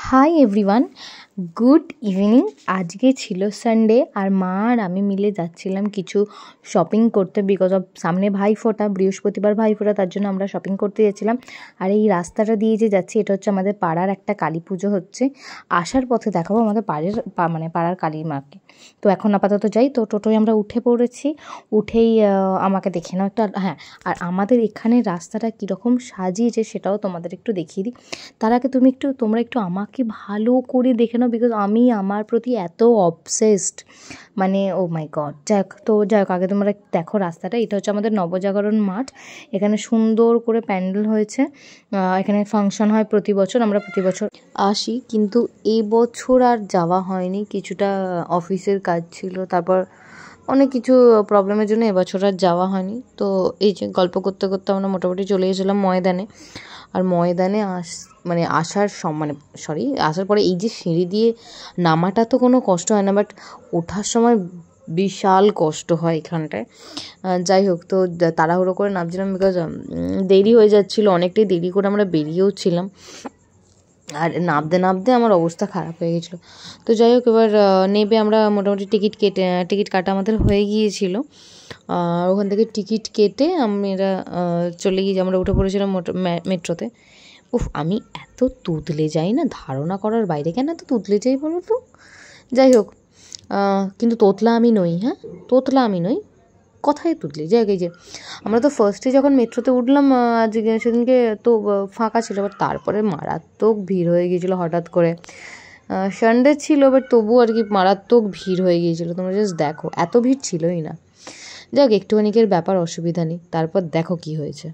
Hi everyone, good evening. আজকে ছিল Sunday আর মা আর আমি মিলে যাচ্ছিলাম কিছু শপিং করতে, বিকজ অফ সামনে ভাইফোঁটা, বৃহস্পতিবার ভাইফোঁটা, তার জন্য আমরা শপিং করতে যাচ্ছিলাম। আর এই রাস্তাটা দিয়ে যে যাচ্ছি এটা হচ্ছে আমাদের পাড়ার একটা কালী পুজো হচ্ছে। আসার পথে দেখাবো আমাদের পাড়ার কালী মাকে। তো এখন আপাতত যাই। তো টোটোয় আমরা উঠে পড়েছি, উঠেই আমাকে দেখে নাও একটা। হ্যাঁ, আর আমাদের এখানে রাস্তাটা কীরকম সাজিয়েছে সেটাও তোমাদের একটু দেখিয়ে দিই। তার আগে তোমরা একটু আমাকে ভালো করে দেখে নাও, বিকজ আমি আমার প্রতি এত অবসেসড, মানে ও মাই গড। যাই হোক আগে তোমরা দেখো রাস্তাটা। এটা হচ্ছে আমাদের নবজাগরণ মাঠ। এখানে সুন্দর করে প্যান্ডেল হয়েছে। এখানে ফাংশন হয় প্রতি বছর, আমরা প্রতি বছর আসি, কিন্তু এবছর আর যাওয়া হয়নি। কিছুটা অফিসের কাজ ছিল, তারপর অনেক কিছু প্রবলেমের জন্য এবছর আর যাওয়া হয়নি। তো এই যে গল্প করতে করতে আমরা মোটামুটি চলে গেছিলাম ময়দানে। আর ময়দানে আসার পরে এই যে সিঁড়ি দিয়ে নামাটা তো কোনো কষ্ট হয় না, বাট ওঠার সময় বিশাল কষ্ট হয় এখানটায়। যাই হোক, তো তাড়াহুড়ো করে নামছিলাম, বিকজ দেরি হয়ে যাচ্ছিলো, অনেকটাই দেরি করে আমরা বেরিয়েও ছিলাম। আর নামতে আমার অবস্থা খারাপ হয়ে গেছিলো। তো যাই হোক, এবার নেবে আমরা মোটামুটি টিকিট কাটা আমাদের হয়ে গিয়েছিল। ওখান থেকে টিকিট কেটে আমরা উঠে পড়েছিলাম মেট্রোতে। আমি এত তুতলে যাই না, ধারণা করার বাইরে। কেন এত তুতলে যাই বলো তো? যাই হোক, কিন্তু তোতলা আমি নই, কথায় তুতলি। যাই হোক, এই যে আমরা তো ফার্স্টে যখন মেট্রোতে উঠলাম সেদিনকে তো ফাঁকা ছিল, বাট তারপরে মারাত্মক ভিড় হয়ে গিয়েছিলো হঠাৎ করে। সানডে ছিল, বাট তবু আর কি মারাত্মক ভিড় হয়ে গিয়েছিলো। তোমরা জাস্ট দেখো, এত ভিড় ছিলই না। যাই হোক, একটুখানিকের ব্যাপার, অসুবিধা নেই। তারপর দেখো কি হয়েছে।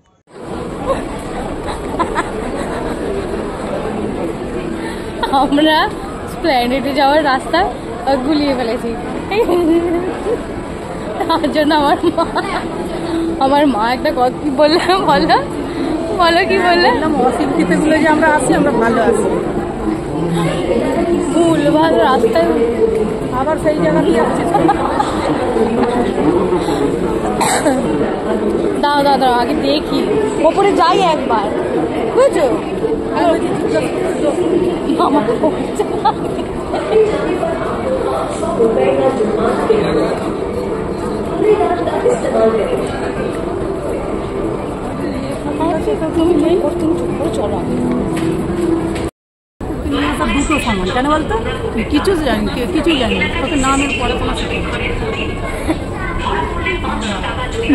আমরা স্প্ল্যানেডে যাওয়ার রাস্তা গুলিয়ে ফেলেছি। তার জন্য আমার মা একটা কথা কি বললো কি বললে, অশিক্ষিতগুলো যে আমরা আসি, আমরা ভালো আছি, ভুলভাল রাস্তায় আবার সেই জায়গাতেই আসছে। দাঁড়াও আগে দেখি, ওপরে যাই একবার, বুঝছো? দুটো সমান কেন বলতো? কিছুই জানি তোকে নামের পরে কোনো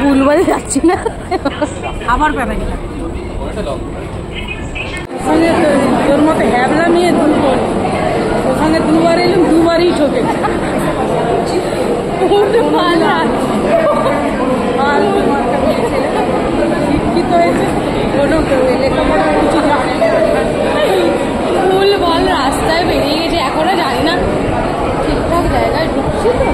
ভুলভাল যাচ্ছি না, আবার প্যারাই ওখানে তোর মতো হ্যাবলা নিয়ে ওখানে দুবার এলাম, দুবারই ঠকে শিক্ষিত হয়েছে, কোনো লেখাপড়া কিছু জানে না, ভুলভাল রাস্তায় বেরিয়ে গেছে। এখনো জানি না ঠিকঠাক জায়গায় ঢুকছি তো।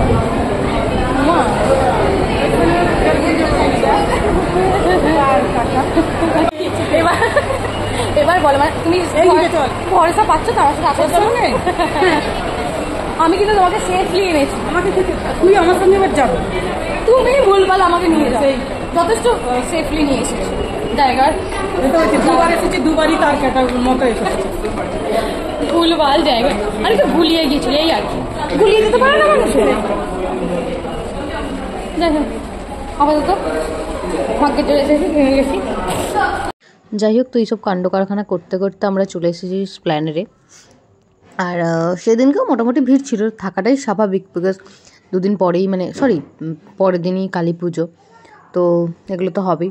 এবার বলো, মানে তুমি ভরসা পাচ্ছ তো আমার সাথে? আমি কিন্তু তোমাকে সেফলি এনেছি। তুই আমার সঙ্গে এবার যাবো, তুমি ভুলভাল আমাকে নিয়ে যাও, যথেষ্ট সেফলি নিয়ে এসেছি জায়গার। দুবার এসেছি, দুবারই তার কাটার মতো এসেছে। ভুলভাল জায়গা, আর একটু ভুলিয়ে গিয়েছিল, এই আর কি। ভুলিয়ে যেতে পারে না মানুষের। যাই হোক, আপাতত ভাগ্যে চলে এসেছি, ভেঙে গেছি। যাই হোক, তো এইসব কাণ্ড কারখানা করতে করতে আমরা চলে এসেছি স্প্ল্যানেডে। আর সেদিনকেও মোটামুটি ভিড় ছিল, থাকাটাই স্বাভাবিক, বিকজ পরের দিনই কালী পুজো, তো এগুলো তো হবেই।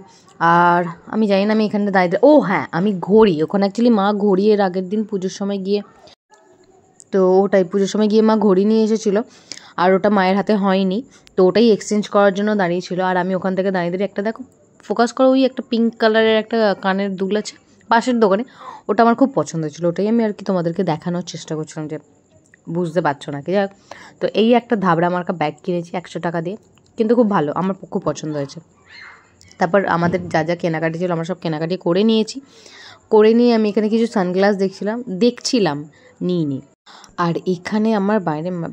আর আমি জানি না, আমি এখানে দাঁড়িয়ে হ্যাঁ, আমি ঘড়ি ওখানে অ্যাকচুয়ালি মা ঘড়ি এর আগের দিন পুজোর সময় গিয়ে মা ঘড়ি নিয়ে এসেছিলো, আর ওটা মায়ের হাতে হয়নি, তো ওটাই এক্সচেঞ্জ করার জন্য দাঁড়িয়েছিল। আর আমি ওখান থেকে দাঁড়িয়ে একটা, দেখো ফোকাস করো, ওই একটা পিঙ্ক কালারের একটা কানের দুল আছে পাশের দোকানে, ওটা আমার খুব পছন্দ হয়েছিলো। ওটাই আমি আর কি তোমাদেরকে দেখানোর চেষ্টা করছিলাম, যে বুঝতে পারছো নাকি। যাক, তো এই একটা ধাবড়া মার্কা ব্যাগ কিনেছি 100 টাকা দিয়ে, কিন্তু খুব ভালো, আমার খুব পছন্দ হয়েছে। তারপর আমাদের যা কেনাকাটি ছিল আমরা সব কেনাকাটি করে নিয়ে আমি এখানে কিছু সানগ্লাস দেখছিলাম নিইনি। আর এখানে আমার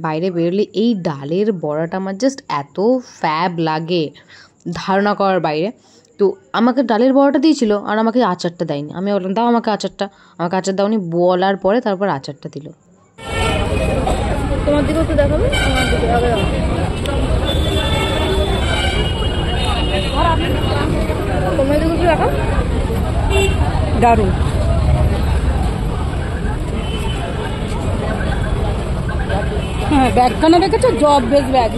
বাইরে বেরোলে এই ডালের বড়াটা আমার জাস্ট এত ফ্যাব লাগে, ধারণা করার বাইরে। তো আমাকে ডালের বড়াটা দিয়েছিল আর আমাকে আচারটা দেয়নি। আমি বললাম দাও আমাকে আচারটা, আমাকে আচার দাওনি, বলার পরে তারপর আচারটা দিল। তোমার দিকেও একটু দেখাবে, আমার দিকে আগে তোমার দিকে একটু দেখাও। দারুণ। হ্যাঁ ব্যাগখানা দেখেছো, জব বেস ব্যাগ,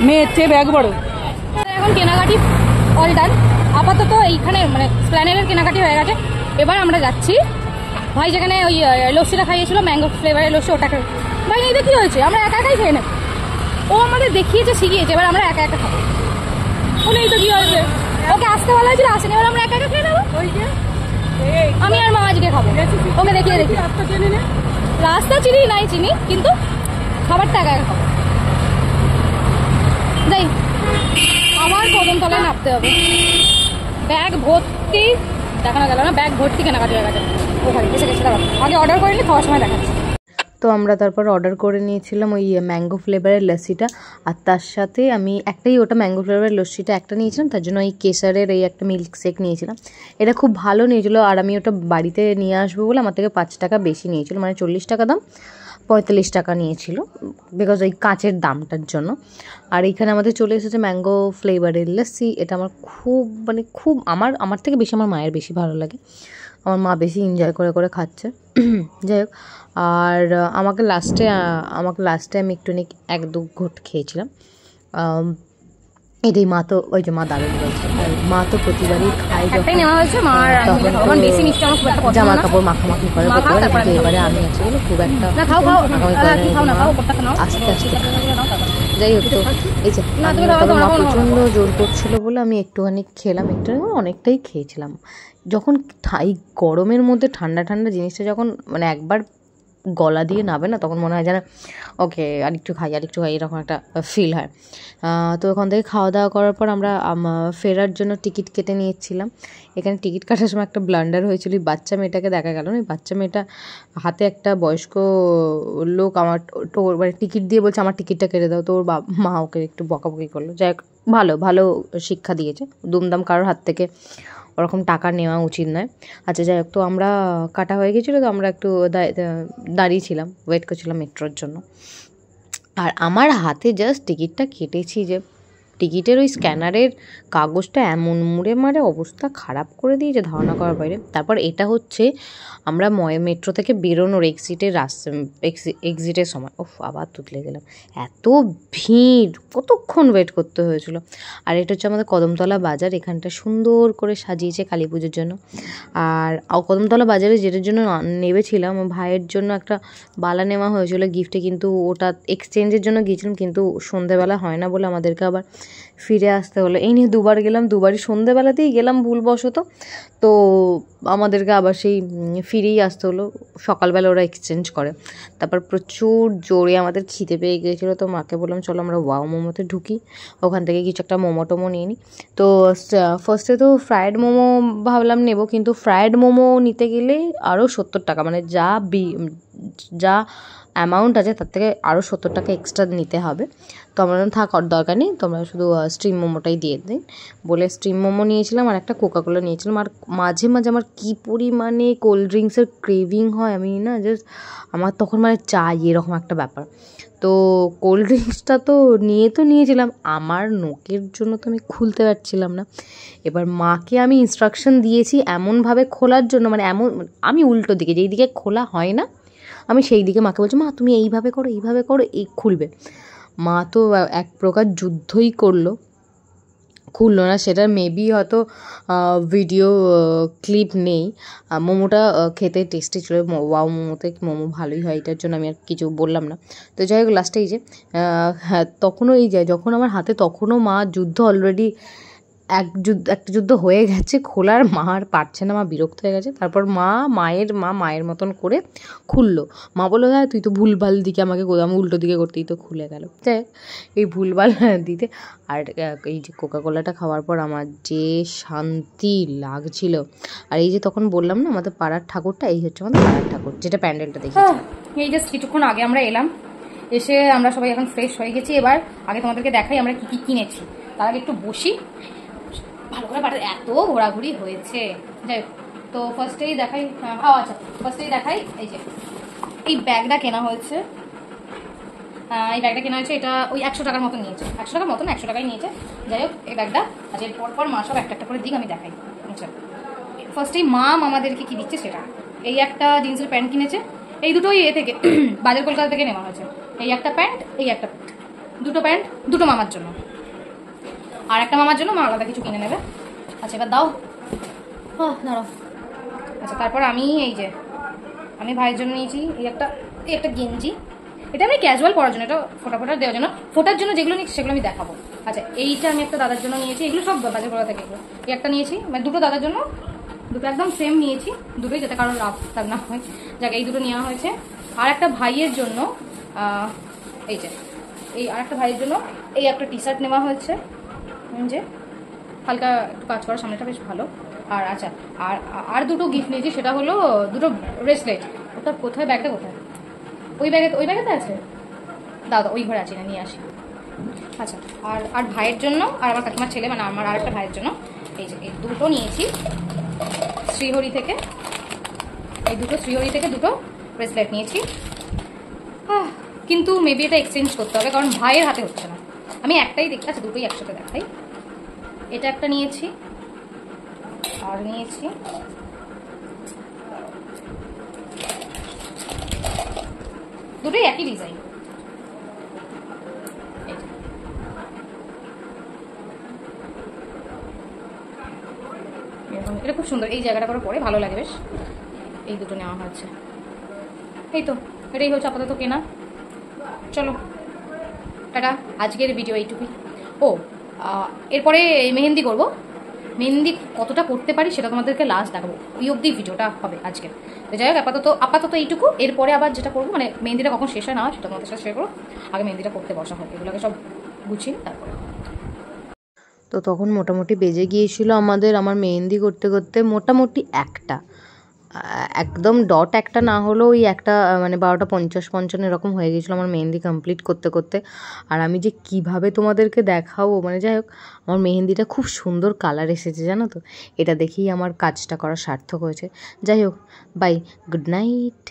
মেয়ের চেয়ে ব্যাগ বড়। এখন কেনাকাটি অল ডান, আপাতত এইখানে মানে স্প্ল্যানেডের কেনাকাটি হয়ে গেছে। এবার আমরা যাচ্ছি ভাই যেখানে ওই লস্যিটা খাইয়েছিল, ম্যাঙ্গো ফ্লেভারের লস্যি, ওটাকে ভাই এইটা কি হয়েছে, আমরা একা একাই খেয়ে নেব। ও আমাদের দেখিয়েছে, শিখিয়েছে, এবার আমরা একা একা খাবো। বলে এই তো কি হয়েছে, ওকে আসতে বলা হয়েছিল, আসেনি, এবার আমরা একা একা খেয়ে নেবো। আমি আর মা আজকে খাবো, ওকে দেখিয়ে দেখি। রাস্তা চিনি নাই চিনি, কিন্তু খাবারটা একা একা খাবো। যাই, আমার কদমতলায় নামতে হবে। ব্যাগ ভর্তি, দেখানো গেল না, ব্যাগ ভর্তি কেনাকাটি হয়ে গেছে। ওখানে এসে গেছে, দাঁড়াও আগে অর্ডার করিনি, খাওয়ার সময় দেখাচ্ছি। তো আমরা তারপর অর্ডার করে নিয়েছিলাম ওই ম্যাঙ্গো ফ্লেভারের লস্যিটা, আর তার সাথে আমি একটাই ওটা ম্যাঙ্গো ফ্লেভারের লস্যিটা একটা নিয়েছিলাম, তার জন্য এই কেসারের এই একটা মিল্ক শেক নিয়েছিলাম। এটা খুব ভালো নিয়েছিল, আর আমি ওটা বাড়িতে নিয়ে আসবো বলে আমার থেকে 5 টাকা বেশি নিয়েছিল, মানে 40 টাকা দাম, 45 টাকা নিয়েছিল, বিকজ ওই কাঁচের দামটার জন্য। আর এইখানে আমাদের চলে এসেছে ম্যাঙ্গো ফ্লেভারের লস্যি। এটা আমার খুব মানে খুব আমার থেকে বেশি আমার মায়ের বেশি ভালো লাগে, আমার মা বেশি এনজয় করে করে খাচ্ছে। যাই হোক, আর আমাকে লাস্টে আমি একটু 1-2 ঘুট খেয়েছিলাম। এটাই মা তো ওই যে মা দারুণ বলছে, আর মা তো প্রতিবারই খায় জামা কাপড় মাখামাখি করে প্রতিবার, এবারে আমি আছি বলে খুব একটা আস্তে আস্তে। যাই হোক, তো এই যে মা প্রচণ্ড জোর করছিল বলে আমি একটুখানি খেলাম, অনেকটাই খেয়েছিলাম। যখন এই গরমের মধ্যে ঠান্ডা ঠান্ডা জিনিসটা যখন মানে একবার গলা দিয়ে নাবে না, তখন মনে হয় যেন ওকে আরেকটু খাই এরকম একটা ফিল হয়। তো ওখান থেকে খাওয়া দাওয়া করার পর আমরা ফেরার জন্য টিকিট কেটে নিয়েছিলাম। এখানে টিকিট কাটার সময় একটা ব্লান্ডার হয়েছিল, ওই বাচ্চা মেয়েটাকে দেখা গেল না, ওই বাচ্চা মেয়েটা হাতে একটা বয়স্ক লোক আমার মানে টিকিট দিয়ে বলছে আমার টিকিটটা কেটে দাও, তো ওর মা ওকে একটু বকাবকি করলো। যাই হোক, ভালো শিক্ষা দিয়েছে, দুমদাম কারোর হাত থেকে ওরকম টাকা নেওয়া উচিত নয়। আচ্ছা যাই হোক, তো আমরা কাটা হয়ে গেছিলো, তো আমরা একটু দাঁড়িয়েছিলাম, ওয়েট করছিলাম মেট্রোর জন্য। আর আমার হাতে জাস্ট টিকিটটা কেটেছি, যে টিকিটের ওই স্ক্যানারের কাগজটা এমন মুড়ে মারে অবস্থা খারাপ করে দিয়েছে ধারণা করার বাইরে। তারপর এটা হচ্ছে আমরা মেট্রো থেকে বেরোনোর এক্সিটের সময়, আবার তুতলে গেলাম, এত ভিড়, কতক্ষণ ওয়েট করতে হয়েছিল। আর এটা হচ্ছে আমাদের কদমতলা বাজার, এখানটা সুন্দর করে সাজিয়েছে কালী পুজোর জন্য। আর কদমতলা বাজারে যেটার জন্য নেবেছিলাম, ভাইয়ের জন্য একটা বালা নেওয়া হয়েছিল গিফটে, কিন্তু ওটা এক্সচেঞ্জের জন্য গিয়েছিলাম, কিন্তু সন্ধেবেলা হয় না বলে আমাদেরকে আবার ফিরে আসতে হলো। এই নিয়ে দুবার গেলাম, দুবারই সন্ধেবেলাতেই গেলাম ভুলবশত, তো আমাদেরকে আবার সেই ফিরেই আসতে হলো। সকালবেলা ওরা এক্সচেঞ্জ করে। তারপর প্রচুর জোরে আমাদের খিদে পেয়ে গিয়েছিলো, তো মাকে বললাম চলো আমরা ওয়াও মোমোতে ঢুকি, ওখান থেকে কিছু একটা মোমো টোমো নিয়ে নিই। তো ফার্স্টে তো ফ্রায়েড মোমো ভাবলাম নেব, কিন্তু ফ্রায়েড মোমো নিতে গেলে আরও 70 টাকা, মানে যা অ্যামাউন্ট আছে তার থেকে আরও 70 টাকা এক্সট্রা নিতে হবে। তো আমরা থাকার দরকার নেই, তোমরা শুধু স্টিম মোমোটাই দিয়ে দিন বলে স্টিম মোমো নিয়েছিলাম, আর একটা কোকাকোলা নিয়েছিলাম। আর মাঝে মাঝে আমার কী পরিমাণে কোল্ড ড্রিঙ্কসের ক্রেভিং হয়, আমি না জাস্ট আমার তখন মানে চাই এরকম একটা ব্যাপার। তো কোল্ড ড্রিঙ্কসটা তো নিয়েছিলাম, আমার নোকের জন্য তো আমি খুলতে পারছিলাম না। এবার মাকে আমি ইনস্ট্রাকশন দিয়েছি এমনভাবে খোলার জন্য, মানে আমি উল্টো দিকে, যেই দিকে খোলা হয় না আমি সেই দিকে মাকে বলছি মা তুমি এইভাবে করো এই খুলবে। মা তো এক প্রকার যুদ্ধই করলো, খুললো না। সেটা মেবি হয়তো ভিডিও ক্লিপ নেই। মোমোটা খেতে টেস্টি ছিল, ওয়াও মোমোতে মোমো ভালোই হয়, এটার জন্য আমি আর কিছু বললাম না। তো যাই হোক, লাস্টে এই যে হ্যাঁ তখনও যখন আমার হাতে তখনও মা যুদ্ধ অলরেডি একটা যুদ্ধ হয়ে গেছে, খোলার মা আর পারছে না, মা বিরক্ত হয়ে গেছে। তারপর মায়ের মতন করে খুললো। মা বললো হ্যাঁ তুই তো ভুলভাল দিকে আমি উল্টো দিকে করতেই তো খুলে গেল। যাই এই ভুলভাল দিতে, আর এই যে কোকাকোলাটা খাওয়ার পর আমার যে শান্তি লাগছিল। আর এই যে তখন বললাম না আমাদের পাড়ার ঠাকুরটা, এই হচ্ছে আমাদের পাড়ার ঠাকুর, যেটা প্যান্ডেলটা দেখেছি। এই যে কিছুক্ষণ আগে আমরা এলাম, এসে আমরা সবাই এখন ফ্রেশ হয়ে গেছি। এবার আগে তোমাদেরকে দেখাই আমরা কি কি কিনেছি, তার আগে একটু বসি। ভালো করে পাঠাতে এত ঘোরাঘুরি হয়েছে। যাই হোক, তো ফার্স্টেই দেখাই, আচ্ছা ফার্স্টেই দেখাই এই যে এই ব্যাগটা কেনা হয়েছে। এই ব্যাগটা কেনা হয়েছে, এটা ওই 100 টাকার মতো নিয়েছে, 100 টাকার মতো না, 100 টাকাই নিয়েছে। যাই হোক, এই ব্যাগটা আজ এর পর মা সব একটা একটা করে দিক আমি দেখাই। আচ্ছা, ফার্স্টেই মা আমাদেরকে কি দিচ্ছে সেটা, এই একটা জিন্সের প্যান্ট কিনেছে, এই দুটোই এ থেকে বাজার কলকাতা থেকে নেওয়া হয়েছে। এই একটা প্যান্ট, এই একটা প্যান্ট, দুটো প্যান্ট, দুটো মামার জন্য, আর একটা মামার জন্য মা আলাদা কিছু কিনে নেবে। আচ্ছা এবার দাও, দাঁড়াও। আচ্ছা তারপর আমি এই যে আমি ভাইয়ের জন্য নিয়েছি এই একটা গেঞ্জি, এটা আমি ক্যাজুয়াল পরার জন্য, এটা ফোটা দেওয়ার জন্য, ফোটার জন্য যেগুলো নিচ্ছি সেগুলো আমি দেখাবো। আচ্ছা এইটা আমি একটা দাদার জন্য নিয়েছি, এগুলো সব বাজার করা থেকে এগুলো। এই একটা নিয়েছি, মানে দুটো দাদার জন্য, দুটো একদম সেম নিয়েছি, দুটোই যাতে কারোর লাভ তার না হয়, যাক এই দুটো নেওয়া হয়েছে। আর একটা ভাইয়ের জন্য এই যে এই আর একটা ভাইয়ের জন্য এই একটা টি শার্ট নেওয়া হয়েছে, যে হালকা একটু কাজ করা, সামনেটা বেশ ভালো। আর আচ্ছা আর দুটো গিফট নিয়েছি, সেটা হলো দুটো ব্রেসলেট। ওটা কোথায়, ব্যাগটা কোথায়? ওই ব্যাগেতে আছে, দাদা ওই ঘরে আছে না, নিয়ে আসি। আচ্ছা আর ভাইয়ের জন্য, আর আমার কাকিমার ছেলে মানে আমার আর একটা ভাইয়ের জন্য এই যে এই দুটো নিয়েছি শ্রীহরি থেকে, এই দুটো শ্রীহরি থেকে দুটো ব্রেসলেট নিয়েছি। কিন্তু মেবি এটা এক্সচেঞ্জ করতে হবে, কারণ ভাইয়ের হাতে হচ্ছে না। আমি একটাই দেখতে, আচ্ছা দুটোই একসাথে দেখাই। এটা একটা নিয়েছি, আর নিয়েছি দুটোই একই ডিজাইন। এটা খুব সুন্দর, এই জায়গাটা করে পরে ভালো লাগে বেশ। এই দুটো নেওয়া হয়েছে, এই তো এটাই হচ্ছে আপাতত কেনা। চলো টাটা, আজকের ভিডিও এইটুকুই। এরপরে মেহেন্দি করব, মেহেন্দি কতটা করতে পারি সেটা তোমাদেরকে লাস্ট দেখাবো, ওই অবধি ভিডিওটা হবে আজকে। তো যাই হোক, আপাতত এইটুকু। এরপরে আবার যেটা করবো, মানে মেহেন্দিটা কখন শেষ হয় না সেটা তোমাদের সাথে শেয়ার করো। আগে মেহেন্দিটা করতে বসা হয়, এগুলোকে সব গুছিয়ে তারপরে। তো তখন মোটামুটি বেজে গিয়েছিল আমার মেহেন্দি করতে করতে মোটামুটি একটা, একদম ডট একটা না হলেও ওই একটা মানে 12:50-55 এরকম হয়ে গিয়েছিলো আমার মেহেন্দি কমপ্লিট করতে করতে। আর আমি যে কিভাবে তোমাদেরকে দেখাবো, মানে যাই হোক, আমার মেহেন্দিটা খুব সুন্দর কালার এসেছে জানো তো, এটা দেখেই আমার কাজটা করা সার্থক হয়েছে। যাই হোক, বাই, গুড নাইট।